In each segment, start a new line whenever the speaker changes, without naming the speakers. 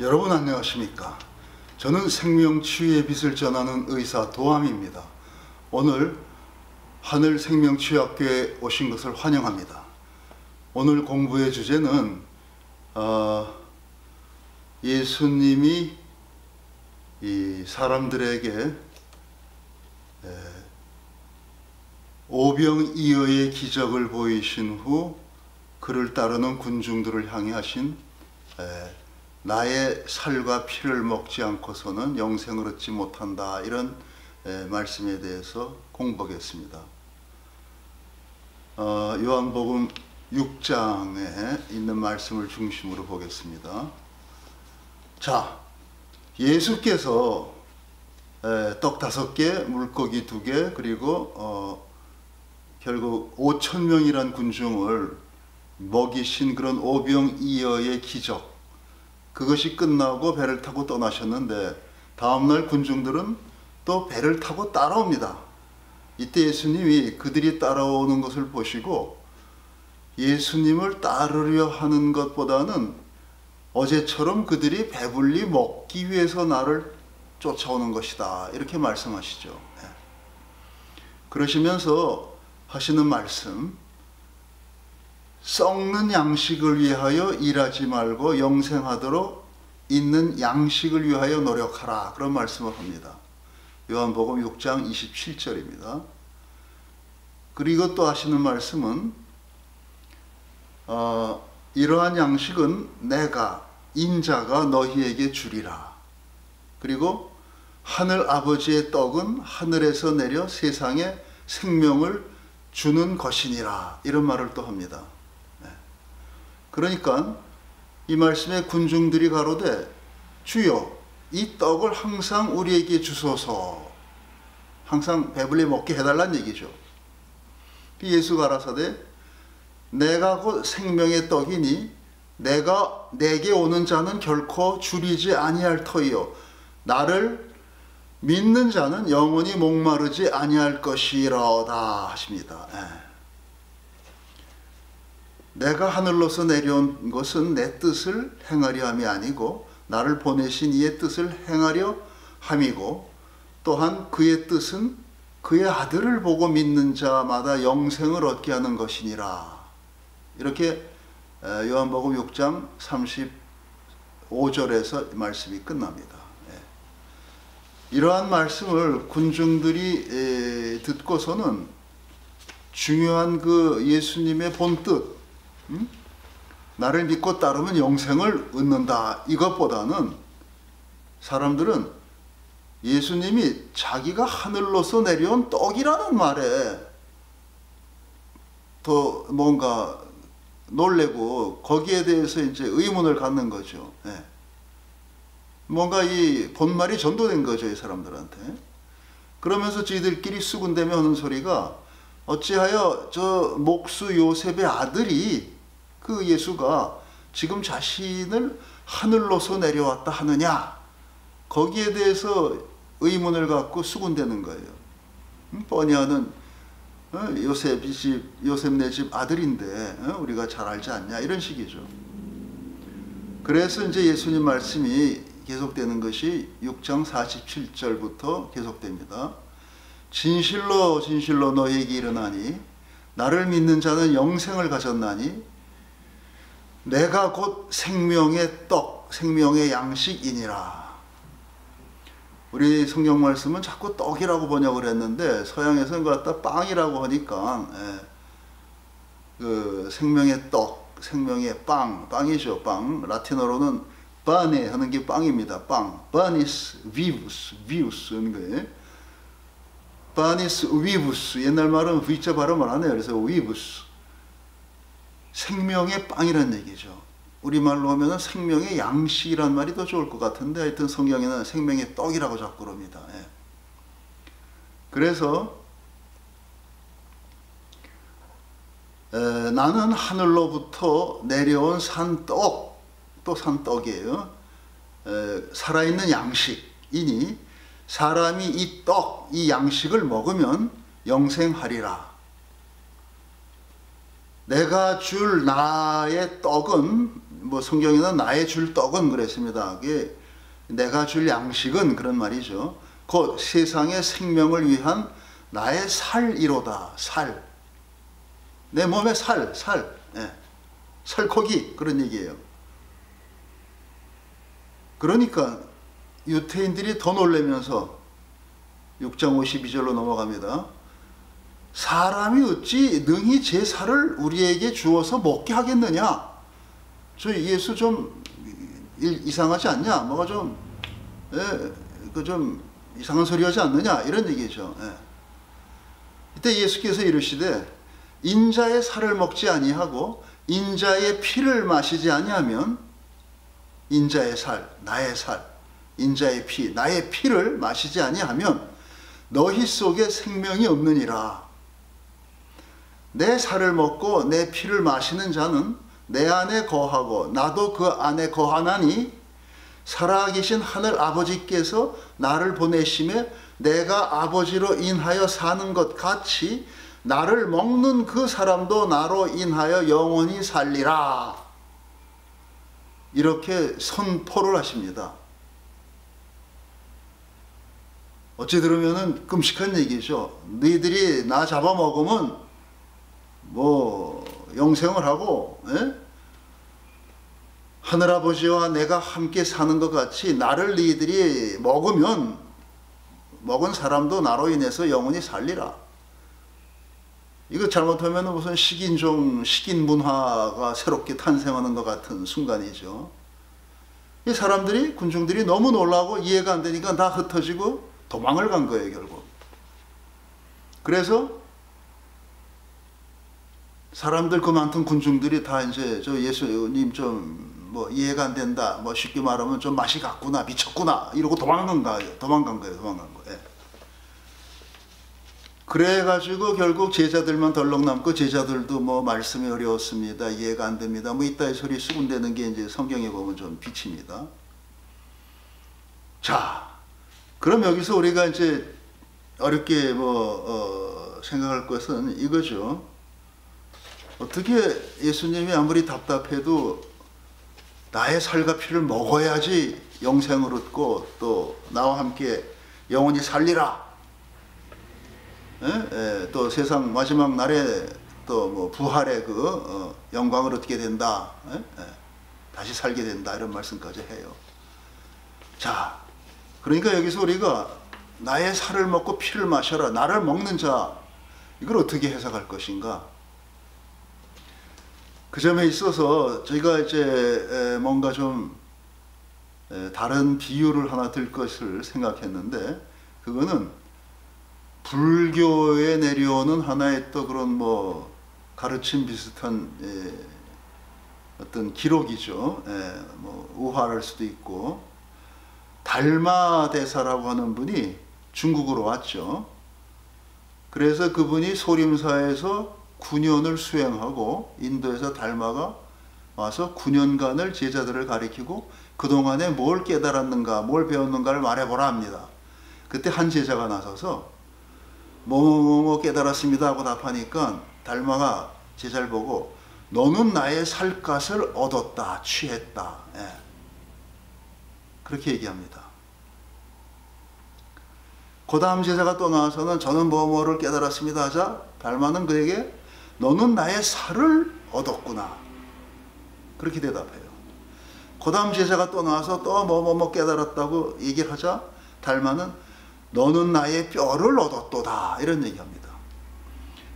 여러분 안녕하십니까? 저는 생명치유의 빛을 전하는 의사 도함입니다. 오늘 하늘 생명치유학교에 오신 것을 환영합니다. 오늘 공부의 주제는 예수님이 이 사람들에게 오병이어의 기적을 보이신 후 그를 따르는 군중들을 향해 하신 나의 살과 피를 먹지 않고서는 영생을 얻지 못한다, 이런 말씀에 대해서 공부하겠습니다. 요한복음 6장에 있는 말씀을 중심으로 보겠습니다. 자, 예수께서 떡 5개, 물고기 2개, 그리고 결국 5,000명이란 군중을 먹이신 그런 오병이어의 기적, 그것이 끝나고 배를 타고 떠나셨는데 다음날 군중들은 또 배를 타고 따라옵니다. 이때 예수님이 그들이 따라오는 것을 보시고 예수님을 따르려 하는 것보다는 어제처럼 그들이 배불리 먹기 위해서 나를 쫓아오는 것이다, 이렇게 말씀하시죠. 그러시면서 하시는 말씀, 썩는 양식을 위하여 일하지 말고 영생하도록 있는 양식을 위하여 노력하라, 그런 말씀을 합니다. 요한복음 6장 27절입니다. 그리고 또 하시는 말씀은 이러한 양식은 내가 인자가 너희에게 주리라. 그리고 하늘 아버지의 떡은 하늘에서 내려 세상에 생명을 주는 것이니라, 이런 말을 또 합니다. 그러니까 이 말씀에 군중들이 가로되 주여 이 떡을 항상 우리에게 주소서, 항상 배불리 먹게 해달라는 얘기죠. 예수가 가라사대 내가 곧 생명의 떡이니 내게 오는 자는 결코 줄이지 아니할 터이요 나를 믿는 자는 영원히 목마르지 아니할 것이로다 하십니다. 내가 하늘로서 내려온 것은 내 뜻을 행하려 함이 아니고 나를 보내신 이의 뜻을 행하려 함이고, 또한 그의 뜻은 그의 아들을 보고 믿는 자마다 영생을 얻게 하는 것이니라. 이렇게 요한복음 6장 35절에서 말씀이 끝납니다. 이러한 말씀을 군중들이 듣고서는 중요한 그 예수님의 본뜻, 나를 믿고 따르면 영생을 얻는다, 이것보다는 사람들은 예수님이 자기가 하늘로서 내려온 떡이라는 말에 더 뭔가 놀래고 거기에 대해서 이제 의문을 갖는 거죠. 뭔가 이 본말이 전도된 거죠, 이 사람들한테. 그러면서 저희들끼리 수군대며 하는 소리가, 어찌하여 저 목수 요셉의 아들이 그 예수가 지금 자신을 하늘로서 내려왔다 하느냐, 거기에 대해서 의문을 갖고 수군대는 거예요. 뻔히 하는 요셉네 집 아들인데 우리가 잘 알지 않냐, 이런 식이죠. 그래서 이제 예수님 말씀이 계속되는 것이 6장 47절부터 계속됩니다. 진실로 진실로 너희에게 이르나니 나를 믿는 자는 영생을 가졌나니 내가 곧 생명의 떡, 생명의 양식이니라. 우리 성경 말씀은 자꾸 떡이라고 번역을 했는데 서양에서는 그걸 갖다 빵이라고 하니까 그 생명의 떡, 생명의 빵이죠. 빵. 라틴어로는 바네 하는 게 빵입니다. 빵. 바니스 비우스는 거예요. 바니스 위부스. 옛날 말은 V자 발음을 안 해요. 그래서 위부스. 생명의 빵이란 얘기죠. 우리말로 하면 생명의 양식이란 말이 더 좋을 것 같은데, 하여튼 성경에는 생명의 떡이라고 자꾸 그럽니다. 그래서 나는 하늘로부터 내려온 산떡, 또 산떡이에요. 살아있는 양식이니 사람이 이 떡, 이 양식을 먹으면 영생하리라. 내가 줄 나의 떡은 뭐 성경에는 나의 줄 떡은 그랬습니다. 그게 내가 줄 양식은 그런 말이죠. 곧 세상의 생명을 위한 나의 살이로다. 살. 내 몸의 살. 예. 살코기 그런 얘기예요. 그러니까 유태인들이 더 놀라면서 6장 52절로 넘어갑니다. 사람이 어찌 능히 제 살을 우리에게 주어서 먹게 하겠느냐? 저 예수 좀 이상하지 않냐? 뭐가 좀, 좀 이상한 소리 하지 않느냐? 이런 얘기죠. 예. 이때 예수께서 이르시되 인자의 살을 먹지 아니하고 인자의 피를 마시지 아니하면 인자의 살, 나의 살, 인자의 피, 나의 피를 마시지 아니하면 너희 속에 생명이 없느니라. 내 살을 먹고 내 피를 마시는 자는 내 안에 거하고 나도 그 안에 거하나니 살아계신 하늘 아버지께서 나를 보내심에 내가 아버지로 인하여 사는 것 같이 나를 먹는 그 사람도 나로 인하여 영원히 살리라. 이렇게 선포를 하십니다. 어찌 들으면은 끔찍한 얘기죠. 너희들이 나 잡아먹으면 뭐 영생을 하고 하늘아버지와 내가 함께 사는 것 같이 나를 너희들이 먹으면 먹은 사람도 나로 인해서 영원히 살리라. 이거 잘못하면 무슨 식인종, 식인 문화가 새롭게 탄생하는 것 같은 순간이죠. 이 사람들이, 군중들이 너무 놀라고 이해가 안 되니까 다 흩어지고 도망을 간 거예요, 결국. 그래서 사람들 그 많던 군중들이 다 이제 저 예수님 좀 뭐 이해가 안 된다, 뭐 쉽게 말하면 좀 맛이 갔구나, 미쳤구나 이러고 도망간 거예요. 예. 그래가지고 결국 제자들만 덜렁 남고 제자들도 뭐 말씀이 어려웠습니다, 이해가 안 됩니다, 뭐 이따위 소리 수군대는 게 이제 성경에 보면 좀 비칩니다. 자, 그럼 여기서 우리가 이제 어렵게 생각할 것은 이거죠. 어떻게 예수님이 아무리 답답해도 나의 살과 피를 먹어야지 영생을 얻고 또 나와 함께 영원히 살리라. 또 세상 마지막 날에 또 뭐 부활의 그 영광을 얻게 된다. 다시 살게 된다. 이런 말씀까지 해요. 자, 그러니까 여기서 우리가 나의 살을 먹고 피를 마셔라. 나를 먹는 자. 이걸 어떻게 해석할 것인가? 그 점에 있어서 저희가 이제 뭔가 좀 다른 비유를 하나 들 것을 생각했는데, 그거는 불교에 내려오는 하나의 또 그런 뭐 가르침 비슷한 어떤 기록이죠. 뭐 우화할 수도 있고, 달마 대사라고 하는 분이 중국으로 왔죠. 그래서 그분이 소림사에서 9년을 수행하고 인도에서 달마가 와서 9년간을 제자들을 가리키고 그동안에 뭘 깨달았는가, 뭘 배웠는가를 말해보라 합니다. 그때 한 제자가 나서서 뭐뭐뭐 깨달았습니다 하고 답하니까 달마가 제자를 보고 너는 나의 살갗을 얻었다, 취했다. 그렇게 얘기합니다. 그 다음 제자가 또 나와서는 저는 뭐뭐를 깨달았습니다 하자 달마는 그에게 너는 나의 살을 얻었구나. 그렇게 대답해요. 그 다음 제자가 또 나와서 또 뭐뭐뭐 깨달았다고 얘기를 하자 달마는 너는 나의 뼈를 얻었도다. 이런 얘기합니다.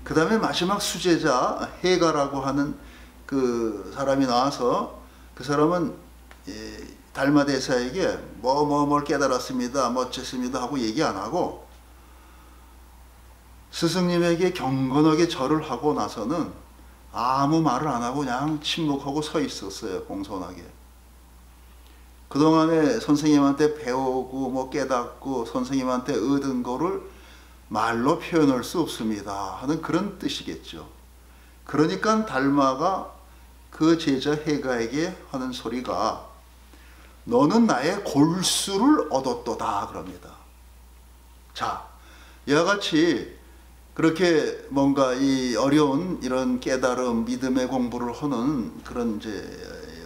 그 다음에 마지막 수제자 해가라고 하는 그 사람이 나와서 그 사람은 달마 대사에게 뭘 깨달았습니다, 멋졌습니다 하고 얘기 안 하고 스승님에게 경건하게 절을 하고 나서는 아무 말을 안 하고 그냥 침묵하고 서 있었어요. 공손하게. 그동안에 선생님한테 배우고 뭐 깨닫고 선생님한테 얻은 거를 말로 표현할 수 없습니다 하는 그런 뜻이겠죠. 그러니까 달마가 그 제자 해가에게 하는 소리가 너는 나의 골수를 얻었도다 그럽니다. 자, 이와 같이 그렇게 뭔가 이 어려운 이런 깨달음, 믿음의 공부를 하는 그런 이제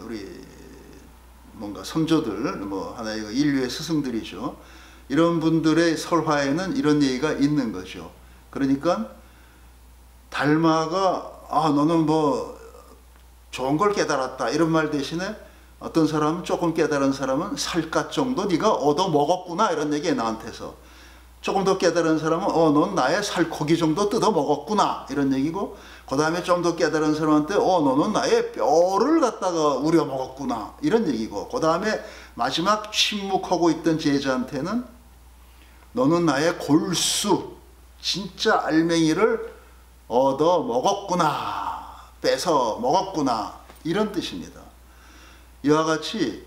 우리 뭔가 선조들, 뭐 하나의 인류의 스승들이죠. 이런 분들의 설화에는 이런 얘기가 있는 거죠. 그러니까 달마가 너는 뭐 좋은 걸 깨달았다 이런 말 대신에 어떤 사람은 조금 깨달은 사람은 살갗 정도 네가 얻어 먹었구나 이런 얘기에 나한테서 조금 더 깨달은 사람은 넌 나의 살코기 정도 뜯어 먹었구나 이런 얘기고 그 다음에 좀 더 깨달은 사람한테 너는 나의 뼈를 갖다가 우려 먹었구나 이런 얘기고 그 다음에 마지막 침묵하고 있던 제자한테는 너는 나의 골수 진짜 알맹이를 얻어 먹었구나 뺏어 먹었구나 이런 뜻입니다. 이와 같이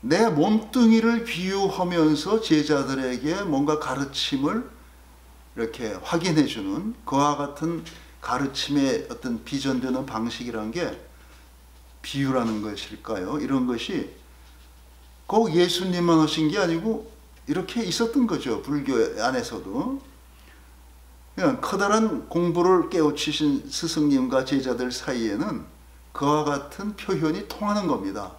내 몸뚱이를 비유하면서 제자들에게 뭔가 가르침을 이렇게 확인해 주는 그와 같은 가르침의 어떤 비전되는 방식이라는 게 비유라는 것일까요? 이런 것이 꼭 예수님만 하신 게 아니고 이렇게 있었던 거죠. 불교 안에서도. 그냥 커다란 공부를 깨우치신 스승님과 제자들 사이에는 그와 같은 표현이 통하는 겁니다.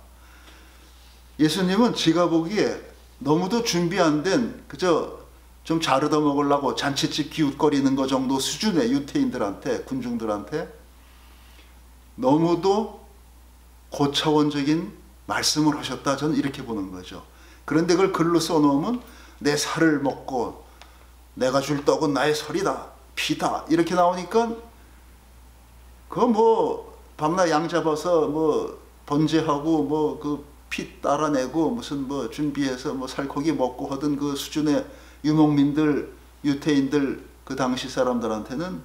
예수님은 제가 보기에 너무도 준비 안 된 그저 좀 잘 얻어 먹으려고 잔치집 기웃거리는 거 정도 수준의 유태인들한테 군중들한테 너무도 고차원적인 말씀을 하셨다 저는 이렇게 보는 거죠. 그런데 그걸 글로 써놓으면 내 살을 먹고 내가 줄 떡은 나의 설이다 피다 이렇게 나오니까 그거 뭐 밤낮 양 잡아서 뭐 번제하고 뭐 그 피 따라내고 무슨 뭐 준비해서 뭐 살코기 먹고 하던 그 수준의 유목민들 유태인들 그 당시 사람들한테는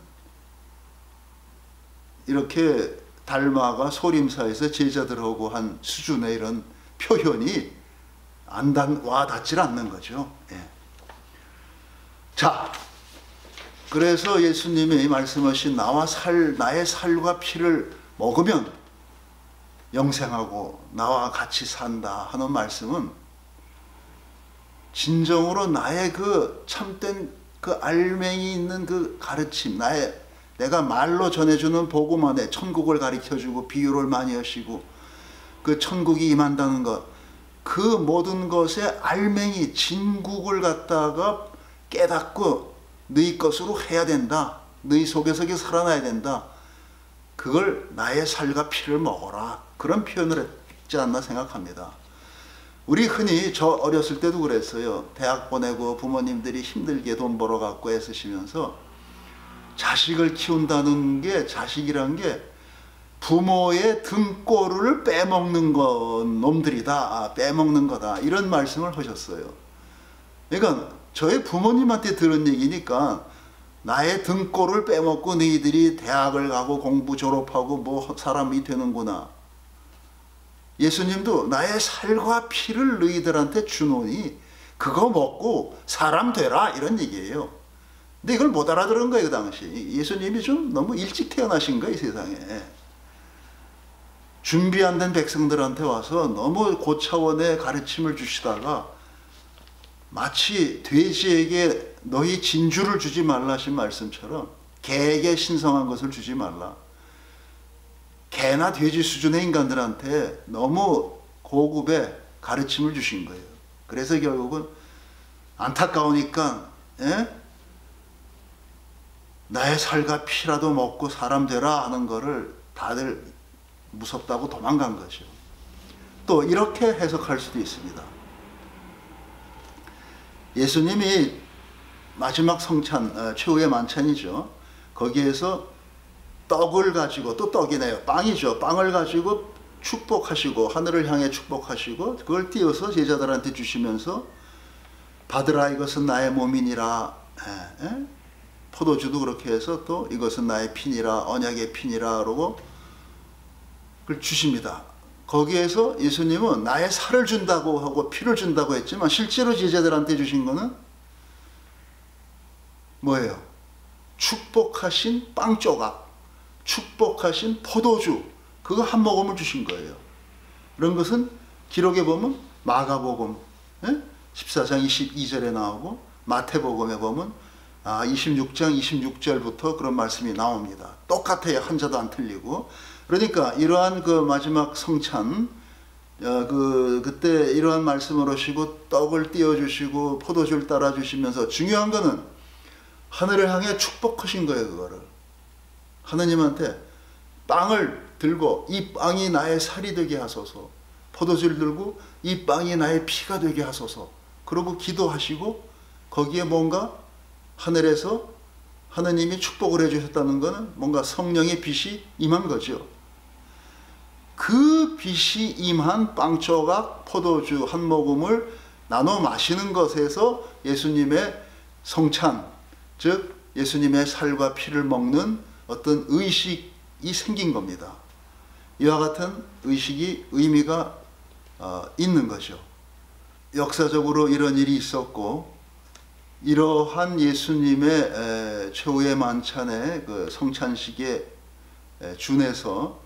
이렇게 달마가 소림사에서 제자들하고 한 수준의 이런 표현이 와 닿질 않는 거죠. 예. 자, 그래서 예수님이 말씀하신 나의 살과 피를 먹으면 영생하고 나와 같이 산다 하는 말씀은 진정으로 나의 그 참된 그 알맹이 있는 그 가르침, 내가 말로 전해주는 복음 안에 천국을 가르쳐주고 비유를 많이 하시고 그 천국이 임한다는 것, 그 모든 것의 알맹이 진국을 갖다가 깨닫고 너희 것으로 해야 된다. 너희 속에서 살아나야 된다. 그걸 나의 살과 피를 먹어라. 그런 표현을 했지 않나 생각합니다. 우리 흔히 저 어렸을 때도 그랬어요. 대학 보내고 부모님들이 힘들게 돈 벌어갖고 애쓰시면서 자식을 키운다는 게 자식이란 게 부모의 등골을 빼먹는 놈들이다. 빼먹는 거다. 이런 말씀을 하셨어요. 그러니까 저희 부모님한테 들은 얘기니까 나의 등골을 빼먹고 너희들이 대학을 가고 공부 졸업하고 뭐 사람이 되는구나. 예수님도 나의 살과 피를 너희들한테 주노니 그거 먹고 사람 되라 이런 얘기예요. 근데 이걸 못 알아들은 거예요. 그 당시 예수님이 좀 너무 일찍 태어나신 거예요. 이 세상에. 준비 안 된 백성들한테 와서 너무 고차원의 가르침을 주시다가 마치 돼지에게 너희 진주를 주지 말라 하신 말씀처럼 개에게 신성한 것을 주지 말라. 개나 돼지 수준의 인간들한테 너무 고급의 가르침을 주신 거예요. 그래서 결국은 안타까우니까 나의 살과 피라도 먹고 사람 되라 하는 거를 다들 무섭다고 도망간 거죠. 또 이렇게 해석할 수도 있습니다. 예수님이 마지막 성찬, 최후의 만찬이죠. 거기에서 떡을 가지고, 또 떡이네요. 빵이죠. 빵을 가지고 축복하시고 하늘을 향해 축복하시고 그걸 띄어서 제자들한테 주시면서 받으라 이것은 나의 몸이니라. 포도주도 그렇게 해서 또 이것은 나의 피니라 언약의 피니라 그러고 그걸 주십니다. 거기에서 예수님은 나의 살을 준다고 하고 피를 준다고 했지만 실제로 제자들한테 주신 거는 뭐예요? 축복하신 빵 조각, 축복하신 포도주, 그거 한 모금을 주신 거예요. 이런 것은 기록에 보면 마가복음 14장 22절에 나오고 마태복음에 보면 26장 26절부터 그런 말씀이 나옵니다. 똑같아요. 한자도 안 틀리고. 그러니까 이러한 그 마지막 성찬 그때 이러한 말씀을 하시고 떡을 띄워주시고 포도주를 따라주시면서 중요한 거는 하늘을 향해 축복하신 거예요. 그거를 하느님한테 빵을 들고 이 빵이 나의 살이 되게 하소서, 포도주를 들고 이 빵이 나의 피가 되게 하소서, 그러고 기도하시고 거기에 뭔가 하늘에서 하느님이 축복을 해주셨다는 것은 뭔가 성령의 빛이 임한 거죠. 그 빛이 임한 빵 조각, 포도주 한 모금을 나눠 마시는 것에서 예수님의 성찬, 즉 예수님의 살과 피를 먹는 어떤 의식이 생긴 겁니다. 이와 같은 의식이 의미가 있는 거죠. 역사적으로 이런 일이 있었고, 이러한 예수님의 최후의 만찬의 그 성찬식에 준해서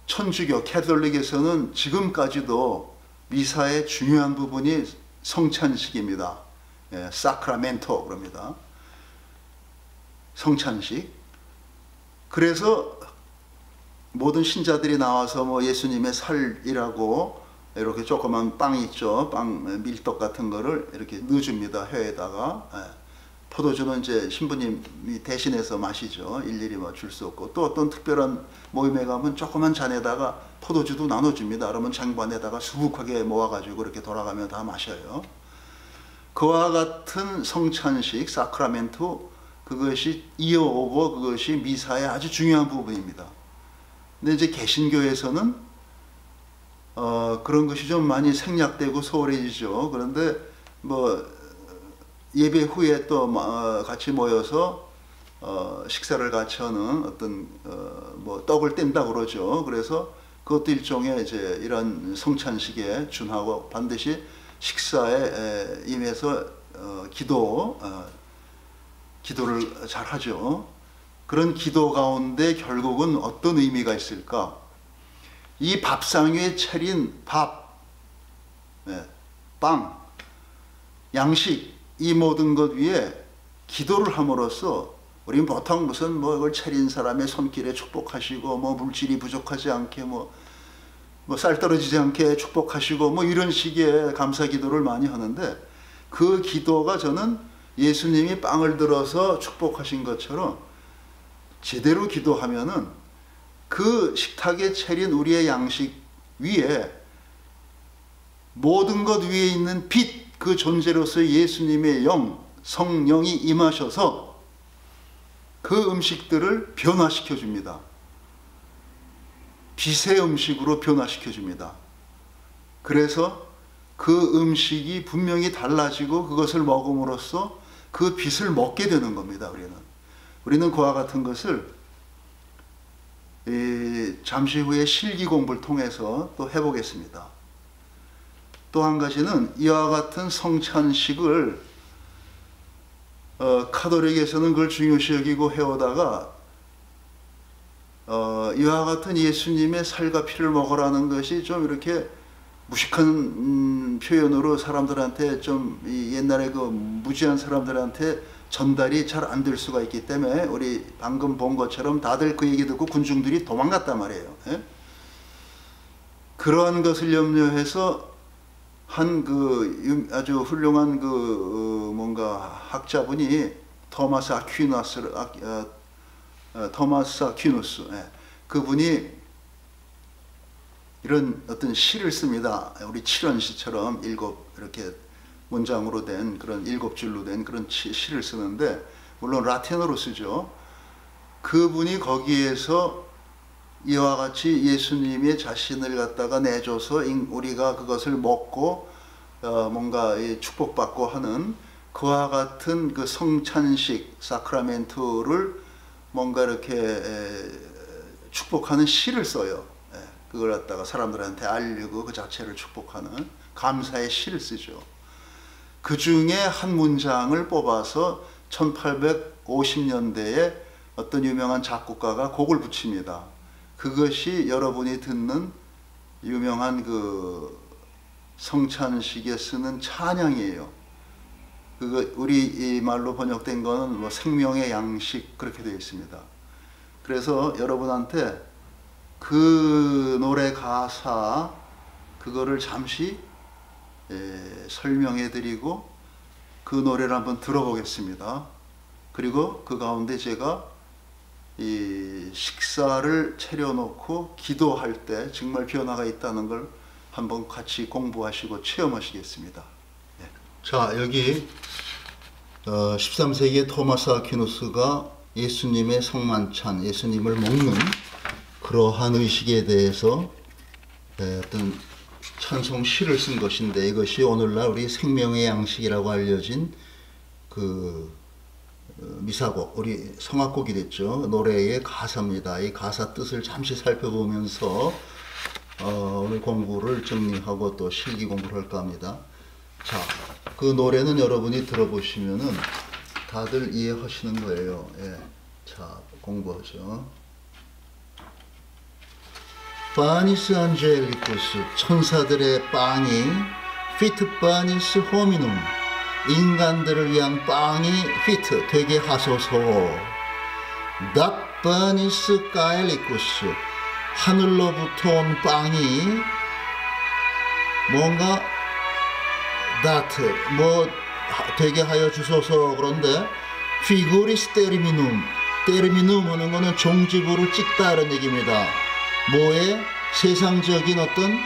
천주교 캐톨릭에서는 지금까지도 미사의 중요한 부분이 성찬식입니다. 사크라멘토 그럽니다. 성찬식. 그래서 모든 신자들이 나와서 뭐 예수님의 살이라고 이렇게 조그만 빵 있죠. 빵 밀떡 같은 거를 이렇게 넣어줍니다. 혀에다가. 포도주는 이제 신부님이 대신해서 마시죠. 일일이 뭐 줄 수 없고, 또 어떤 특별한 모임에 가면 조그만 잔에다가 포도주도 나눠줍니다. 그러면 장반에다가 수북하게 모아가지고 이렇게 돌아가며 다 마셔요. 그와 같은 성찬식, 사크라멘토, 그것이 이어오고 그것이 미사의 아주 중요한 부분입니다. 근데 이제 개신교에서는 그런 것이 좀 많이 생략되고 소홀해지죠. 그런데 뭐 예배 후에 또 같이 모여서 식사를 같이 하는 어떤 뭐 떡을 뗀다 그러죠. 그래서 그것도 일종의 이제 이런 성찬식에 준하고 반드시 식사에 임해서 기도를 잘 하죠. 그런 기도 가운데 결국은 어떤 의미가 있을까? 이 밥상 위에 차린 밥, 빵, 양식, 이 모든 것 위에 기도를 함으로써 우리는 보통 무슨 뭐 이걸 차린 사람의 손길에 축복하시고 뭐 물질이 부족하지 않게 뭐 쌀 떨어지지 않게 축복하시고 뭐 이런 식의 감사 기도를 많이 하는데, 그 기도가 저는 예수님이 빵을 들어서 축복하신 것처럼 제대로 기도하면은 그 식탁에 차린 우리의 양식 위에 모든 것 위에 있는 빛, 그 존재로서의 예수님의 영, 성령이 임하셔서 그 음식들을 변화시켜 줍니다. 빛의 음식으로 변화시켜 줍니다. 그래서 그 음식이 분명히 달라지고 그것을 먹음으로써 그 빛을 먹게 되는 겁니다. 우리는 그와 같은 것을 잠시 후에 실기 공부를 통해서 또 해보겠습니다. 또 한 가지는 이와 같은 성찬식을 카톨릭에서는 그걸 중요시 여기고 해오다가 이와 같은 예수님의 살과 피를 먹으라는 것이 좀 이렇게 무식한 표현으로 사람들한테 좀 옛날에 그 무지한 사람들한테 전달이 잘 안 될 수가 있기 때문에 우리 방금 본 것처럼 다들 그 얘기 듣고 군중들이 도망갔단 말이에요. 그러한 것을 염려해서 한 그 아주 훌륭한 그 뭔가 학자분이 토마스 아퀴누스, 그분이 이런 어떤 시를 씁니다. 우리 칠언시처럼 이렇게 문장으로 된 그런 7줄로 된 그런 시를 쓰는데, 물론 라틴어로 쓰죠. 그분이 거기에서 이와 같이 예수님이 자신을 갖다가 내줘서 우리가 그것을 먹고 뭔가 축복받고 하는 그와 같은 그 성찬식, 사크라멘토를 뭔가 이렇게 축복하는 시를 써요. 그걸 갖다가 사람들한테 알리고 그 자체를 축복하는 감사의 시를 쓰죠. 그 중에 한 문장을 뽑아서 1850년대에 어떤 유명한 작곡가가 곡을 붙입니다. 그것이 여러분이 듣는 유명한 그 성찬식에 쓰는 찬양이에요. 그거 우리 말로 번역된 거는 뭐 생명의 양식 그렇게 되어 있습니다. 그래서 여러분한테 그 노래 가사 그거를 잠시 설명해 드리고 그 노래를 한번 들어보겠습니다. 그리고 그 가운데 제가 이 식사를 차려놓고 기도할 때 정말 변화가 있다는 걸 한번 같이 공부하시고 체험하시겠습니다. 네. 자, 여기 13세기의 토마스 아퀴누스가 예수님의 성만찬, 예수님을 먹는 그러한 의식에 대해서 어떤 찬송 시를 쓴 것인데, 이것이 오늘날 우리 생명의 양식이라고 알려진 그 미사곡, 우리 성악곡이 됐죠. 노래의 가사입니다. 이 가사 뜻을 잠시 살펴보면서 오늘 공부를 정리하고 또 실기 공부를 할까 합니다. 자, 그 노래는 여러분이 들어보시면은 다들 이해하시는 거예요. 예. 자, 공부하죠. 파니스 안젤리쿠스, 천사들의 빵이, 피트 파니스 호미눔, 인간들을 위한 빵이 피트 되게 하소서. 닷 파니스 가엘리쿠스, 하늘로부터 온 빵이 뭔가 다트 뭐 되게 하여 주소서. 그런데 피구리스 테르미눔, 테르미눔 하는 거는 종지부를 찍다 이런 얘기입니다. 뭐에 세상적인 어떤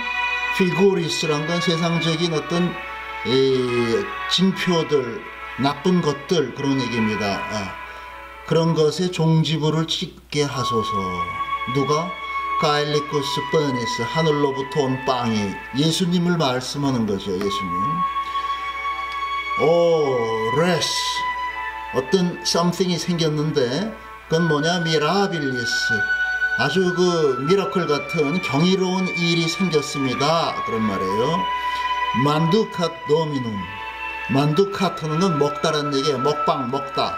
피구리스란 건 세상적인 어떤 징표들, 나쁜 것들 그런 얘기입니다. 그런 것에 종지부를 찍게 하소서. 누가? 가일리쿠스 뻔니스, 하늘로부터 온 빵이 예수님을 말씀하는 거죠. 예수님. 레스, 어떤 something이 생겼는데 그건 뭐냐? 미라빌리스, 아주 그 미라클 같은 경이로운 일이 생겼습니다. 그런 말이에요. 만두캇 도미눔, 만두캇하는 건 먹다라는 얘기예요. 먹방, 먹다.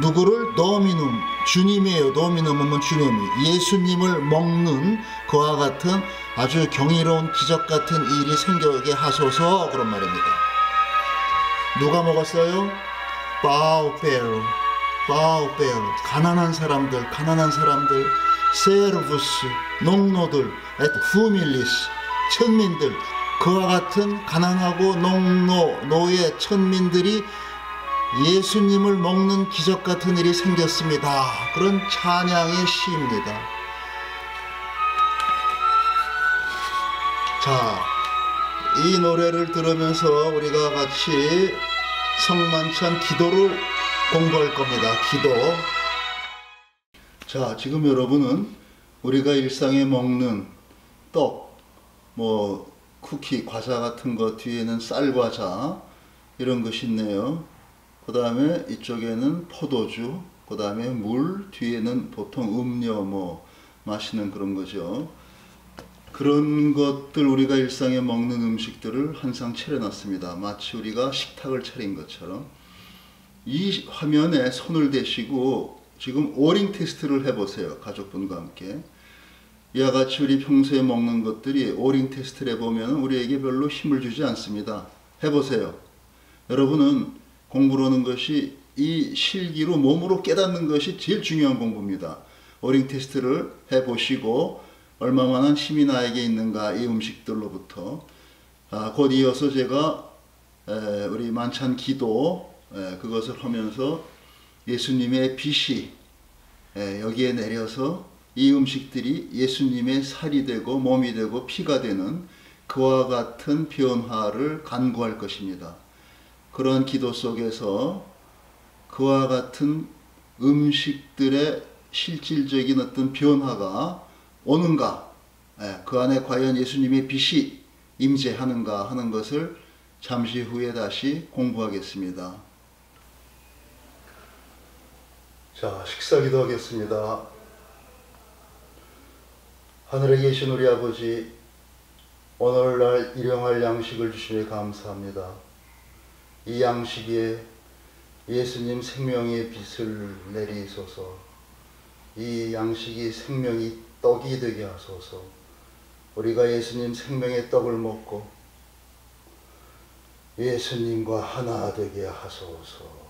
누구를? 도미눔, 주님이에요. 도미눔 하면 주님, 예수님을 먹는 그와 같은 아주 경이로운 기적 같은 일이 생겨게 하소서. 그런 말입니다. 누가 먹었어요? 파우페로, 파우페로, 가난한 사람들, 가난한 사람들, 세르부스, 농노들, 후밀리스, 천민들, 그와 같은 가난하고 노예 천민들이 예수님을 먹는 기적 같은 일이 생겼습니다. 그런 찬양의 시입니다. 자, 이 노래를 들으면서 우리가 같이 성만찬 기도를 공부할 겁니다. 기도. 자, 지금 여러분은 우리가 일상에 먹는 떡, 뭐 쿠키, 과자 같은 거 뒤에는 쌀과자 이런 것이 있네요. 그 다음에 이쪽에는 포도주, 그 다음에 물, 뒤에는 보통 음료 뭐 마시는 그런 거죠. 그런 것들, 우리가 일상에 먹는 음식들을 항상 차려놨습니다. 마치 우리가 식탁을 차린 것처럼. 이 화면에 손을 대시고 지금 오링 테스트를 해보세요. 가족분과 함께. 이와 같이 우리 평소에 먹는 것들이 오링 테스트를 해보면 우리에게 별로 힘을 주지 않습니다. 해보세요. 여러분은 공부하는 것이 이 실기로 몸으로 깨닫는 것이 제일 중요한 공부입니다. 오링 테스트를 해보시고 얼마만한 힘이 나에게 있는가, 이 음식들로부터. 곧 이어서 제가 우리 만찬 기도 그것을 하면서 예수님의 빛이 여기에 내려서 이 음식들이 예수님의 살이 되고 몸이 되고 피가 되는 그와 같은 변화를 간구할 것입니다. 그러한 기도 속에서 그와 같은 음식들의 실질적인 어떤 변화가 오는가, 그 안에 과연 예수님의 빛이 임재하는가 하는 것을 잠시 후에 다시 공부하겠습니다. 자, 식사 기도하겠습니다. 하늘에 계신 우리 아버지, 오늘날 일용할 양식을 주시니 감사합니다. 이 양식에 예수님 생명의 빛을 내리소서. 이 양식이 생명이 떡이 되게 하소서. 우리가 예수님 생명의 떡을 먹고 예수님과 하나 되게 하소서.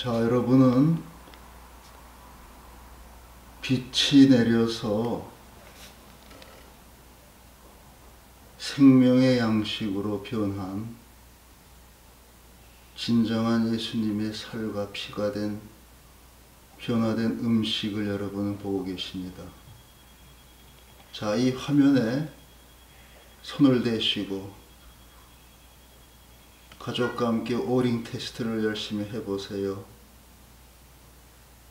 자, 여러분은 빛이 내려서 생명의 양식으로 변한 진정한 예수님의 살과 피가 된 변화된 음식을 여러분은 보고 계십니다. 자, 이 화면에 손을 대시고 가족과 함께 오링 테스트를 열심히 해보세요.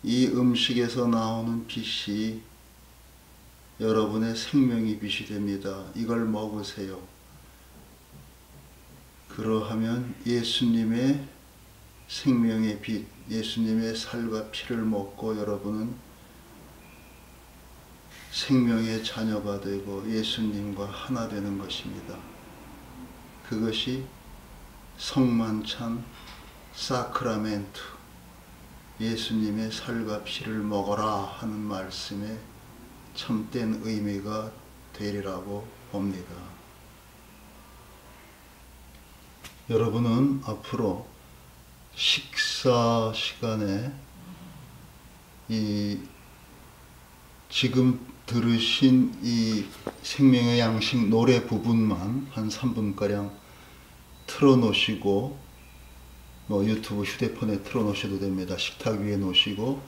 이 음식에서 나오는 빛이 여러분의 생명의 빛이 됩니다. 이걸 먹으세요. 그러하면 예수님의 생명의 빛, 예수님의 살과 피를 먹고 여러분은 생명의 자녀가 되고 예수님과 하나 되는 것입니다. 그것이 성만찬 사크라멘트, 예수님의 살과 피를 먹어라 하는 말씀에 참된 의미가 되리라고 봅니다. 여러분은 앞으로 식사 시간에 지금 들으신 이 생명의 양식 노래 부분만 한 3분가량 틀어놓으시고, 유튜브 휴대폰에 틀어놓으셔도 됩니다. 식탁 위에 놓으시고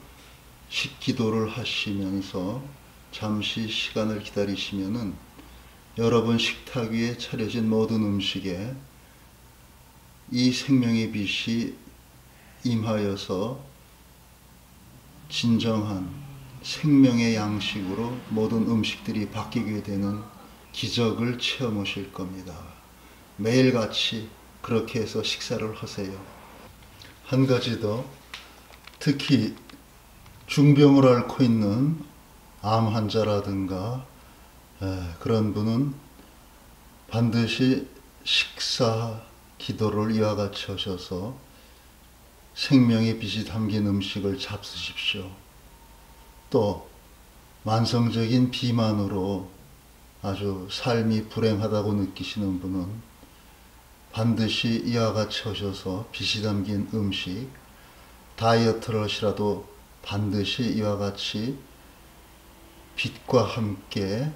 식기도를 하시면서 잠시 시간을 기다리시면은 여러분 식탁 위에 차려진 모든 음식에 이 생명의 빛이 임하여서 진정한 생명의 양식으로 모든 음식들이 바뀌게 되는 기적을 체험하실 겁니다. 매일같이 그렇게 해서 식사를 하세요. 한 가지 더, 특히 중병을 앓고 있는 암 환자라든가 그런 분은 반드시 식사 기도를 이와 같이 하셔서 생명의 빛이 담긴 음식을 잡수십시오. 또 만성적인 비만으로 아주 삶이 불행하다고 느끼시는 분은 반드시 이와 같이 하셔서 빛이 담긴 음식, 다이어트를 하시라도 반드시 이와 같이 빛과 함께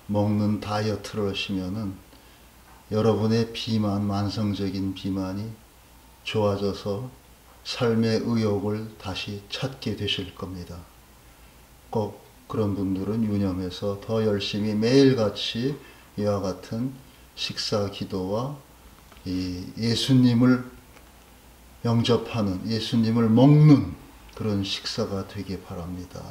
먹는 다이어트를 하시면은 여러분의 비만, 만성적인 비만이 좋아져서 삶의 의욕을 다시 찾게 되실 겁니다. 꼭 그런 분들은 유념해서 더 열심히 매일같이 이와 같은 식사 기도와 예수님을 영접하는, 예수님을 먹는 그런 식사가 되길 바랍니다.